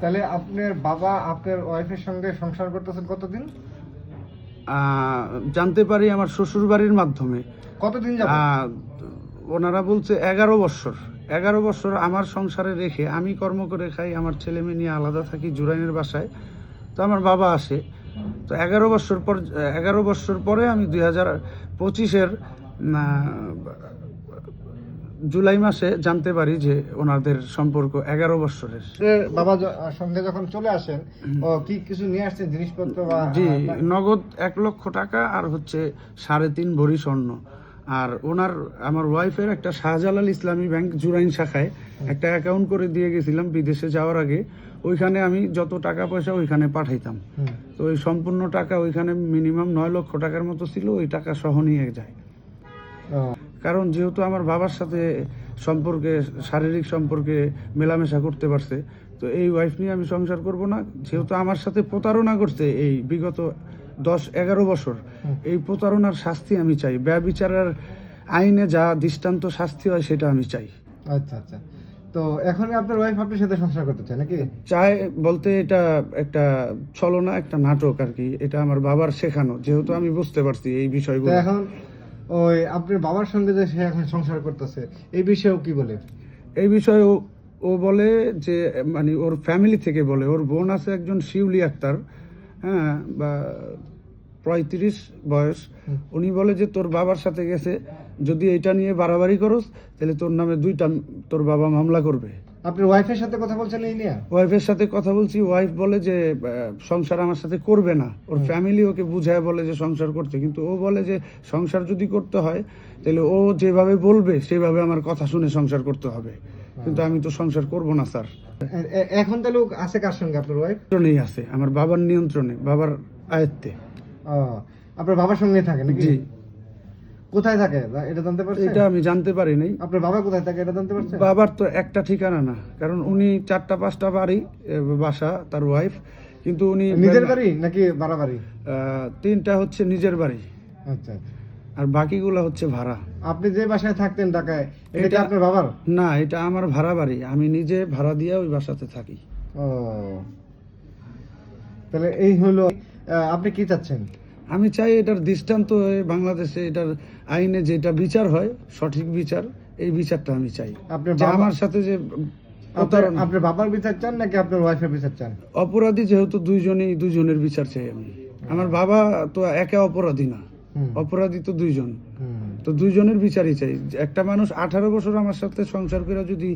তাহলে আপনার বাবা আপনার ওয়াইফের সঙ্গে সংসার করতেছেন কতদিন? জানতে পারি আমার শ্বশুর বাড়ির মাধ্যমে। কতদিন যাবত? ওনারা বলছে 11 বছর। 11 বছর আমার সংসারে রেখে আমি কর্ম করে খাই, আমার ছেলে মেয়ে নিয়ে আলাদা থাকি জুরাইনের বাসায়। তো আমার বাবা আসে, তো 11 বছর পরে আমি 2025-এর জুলাই মাসে জানতে পারি যে ওনাদের সম্পর্ক 11 বছরের। বাবা সঙ্গে যখন চলে আসেন ও কি কিছু নিয়ে আসছেন জিনিসপত্র বা? জি, নগদ 1 লক্ষ টাকা আর হচ্ছে 3.5 ভরি স্বর্ণ। আর আমার ওয়াইফের একটা শাহজালাল ইসলামী ব্যাংক জুরাইন শাখায় একটা অ্যাকাউন্ট করে দিয়ে গেছিলাম বিদেশে যাওয়ার আগে। ওইখানে আমি যত টাকা পয়সা ওইখানে পাঠাইতাম। তো ওই সম্পূর্ণ টাকা ওইখানে মিনিমাম 9 লক্ষ টাকার মতো ছিল, ওই টাকা সহ নিয়ে যায়। কারণ যেহেতু আমার বাবার সাথে শারীরিক সম্পর্কে মেলামেশা করতে পারছে, তো এই ওয়াইফ নিয়ে আমি সংসার করব না। যেহেতু আমার সাথে প্রতারণা করছে এই বিগত 10-11 বছর, এই প্রতারণার শাস্তি আমি চাই। ব্যভিচারের আইনে যা দৃষ্টান্ত শাস্তি হয় সেটা আমি চাই। আচ্ছা আচ্ছা, তো এখন আপনার ওয়াইফ আপনার সাথে সংসার করতে চায় নাকি? চাই বলতে এটা একটা ছলনা, একটা নাটক আর কি। এটা আমার বাবার শেখানো, যেহেতু আমি বুঝতে পারছি এই বিষয়গুলো। এখন ওই আপনার বাবার সঙ্গে যে সে এখন সংসার করতেছে এই বিষয়েও কি বলে? এই বিষয়ে ও বলে যে, মানে ওর ফ্যামিলি থেকে বলে, ওর বোন আছে একজন শিউলি আক্তার, হ্যাঁ, বা 35 বয়স। উনি বলে যে তোর বাবার সাথে গেছে, যদি এটা নিয়ে বাড়াবাড়ি করস তাহলে তোর নামে 2টা তোর বাবা মামলা করবে। আপনার ওয়াইফের সাথে কথা বলছেন এই নিয়ে? ওয়াইফের সাথে কথা বলছি, ওয়াইফ বলে যে সংসার আমার সাথে করবে না। ওর ফ্যামিলি ওকে বুঝায় বলে যে সংসার করতে, কিন্তু ও বলে যে সংসার যদি করতে হয় তাহলে ও যেভাবে বলবে সেভাবে আমার কথা শুনে সংসার করতে হবে, কিন্তু আমি তো সংসার করব না স্যার। এখন তাহলে আছে কার সঙ্গে আপনার ওয়াইফ? নিয়ন্ত্রণেই আছে, আমার বাবার নিয়ন্ত্রণে, বাবার আয়ত্তে। আপনার বাবার সঙ্গে থাকে নাকি? জি। কোথায় থাকে এটা জানতে পারছেন? এটা আমি জানতে পারি নাই। আপনার বাবা কোথায় থাকে এটা জানতে পারছেন? বাবার তো একটা ঠিকানা না, কারণ উনি 4টা-5টা বাড়ি, বাসা তার ওয়াইফ, কিন্তু উনি নিজের বাড়ি নাকি ভাড়া বাড়ি? 3টা হচ্ছে নিজের বাড়ি, আচ্ছা, আর বাকিগুলো হচ্ছে ভাড়া। আপনি যে বাসায় থাকতেন ঢাকায় এটা কি আপনার বাবার? না, এটা আমার ভাড়া বাড়ি, আমি নিজে ভাড়া দিয়ে ওই বাসাতে থাকি। ও, তাহলে এই হলো। আপনি কি চাচ্ছেন? আমি চাই এটার দৃষ্টান্ত হয়ে বাংলাদেশে এটার আইনে যেটা বিচার হয়, সঠিক বিচার, এই বিচারটা আমি চাই। আপনার যে আমার সাথে যে আপনার বাবার বিচার চান নাকি আপনার ওয়াইফের বিচার চান? অপরাধী যেহেতু দুইজনের বিচার চাই আমি। আমার বাবা তো একে অপরাধী না, অপরাধী তো 2জন, তো 2জনের বিচারই চাই। একটা মানুষ 18 বছর আমার সাথে সংসার করে যদি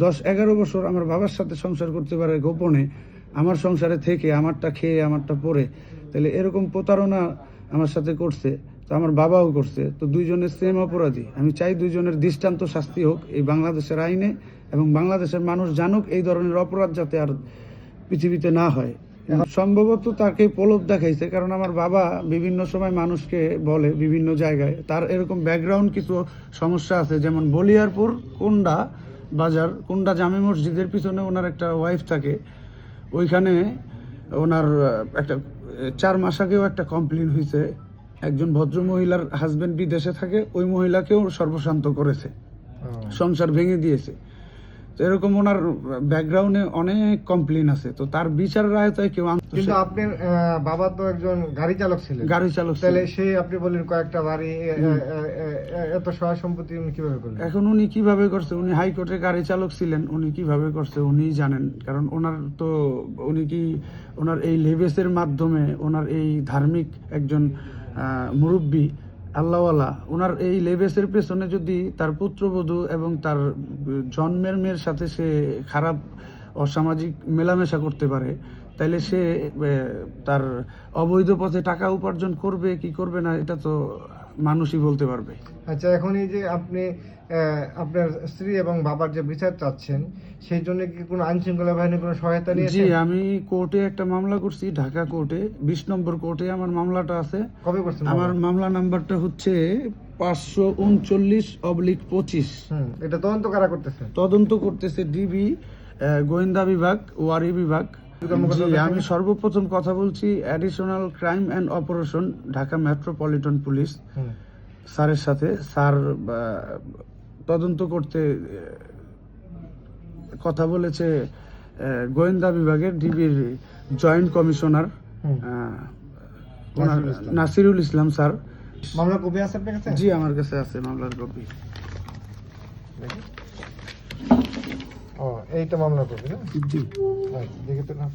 10-11 বছর আমার বাবার সাথে সংসার করতে পারে গোপনে, আমার সংসারে থেকে, আমারটা খেয়ে আমারটা পরে, তাহলে এরকম প্রতারণা আমার সাথে করছে, তো আমার বাবাও করছে, তো 2জনের সেম অপরাধী। আমি চাই 2জনের দৃষ্টান্ত শাস্তি হোক এই বাংলাদেশের আইনে, এবং বাংলাদেশের মানুষ জানুক এই ধরনের অপরাধ যাতে আর পৃথিবীতে না হয়। সম্ভবত তাকে প্রলোভ দেখাইছে, কারণ আমার বাবা বিভিন্ন সময় মানুষকে বলে বিভিন্ন জায়গায়, তার এরকম ব্যাকগ্রাউন্ড কিছু সমস্যা আছে। যেমন বলিয়ারপুর কোন্ডা বাজার, কোন্ডা জামে মসজিদের পিছনে ওনার একটা ওয়াইফ থাকে, ওইখানে ওনার একটা 4 মাস আগেও একটা কমপ্লেন হয়েছে। একজন ভদ্র মহিলার হাজবেন্ড বিদেশে থাকে, ওই মহিলাকেও সর্বশান্ত করেছে, সংসার ভেঙে দিয়েছে। তো এরকম ওনার ব্যাকগ্রাউন্ডে অনেক কমপ্লেন আছে, তো তার বিচার আয়তায় কেউ। কিন্তু আপনার বাবা তো একজন গাড়ি চালক ছিলেন। গাড়ি চালক, তাহলে সে আপনি বললেন কয়েকটা বাড়ি, এত সহায় সম্পত্তি উনি কিভাবে করলেন? এখন উনি কিভাবে করছে, উনি হাইকোর্টে গাড়ি চালক ছিলেন, উনি কিভাবে করছে উনিই জানেন। কারণ ওনার এই লেবেসের মাধ্যমে, ওনার এই ধার্মিক একজন মুরব্বী আল্লাহওয়ালা, ওনার এই লেবেসের পেছনে যদি তার পুত্রবধূ এবং তার জন্মের মেয়ের সাথে সে খারাপ অসামাজিক মেলামেশা করতে পারে, তাইলে সে তার অবৈধ পথে টাকা উপার্জন করবে কি করবে না, এটা তো মানুষই বলতে পারবে। আচ্ছা, এখন এই যে আপনি আপনার স্ত্রী এবং বাবার যে বিচার চাচ্ছেন, সেই জন্য কি কোনো আইন শৃঙ্খলা বাহিনীর কোনো সহায়তা নিয়েছেন? জি, আমি কোর্টে একটা মামলা করছি, ঢাকা কোর্টে, 20 নম্বর কোর্টে আমার মামলাটা আছে। কবে করছেন? আমার মামলা নাম্বারটা হচ্ছে 539/25। এটা তদন্ত কারা করতেছে? তদন্ত করতেছে ডিবি, গোয়েন্দা বিভাগ, ওয়ারি বিভাগ। আমি সর্বপ্রথম কথা বলছি additional crime and operation Dhaka metropolitan police স্যারের সাথে। স্যার তদন্ত করতে কথা বলেছে গোয়েন্দা বিভাগের ডিবির জয়েন্ট কমিশনার হুম। ওনার নাসিরুল ইসলাম। নাসিরুল ইসলাম স্যার। মামলা কপি আছে আপনার কাছে? জি আমার কাছে আছে মামলার কপি। ও এইটা মামলা কপি না? জি দেখে তো না।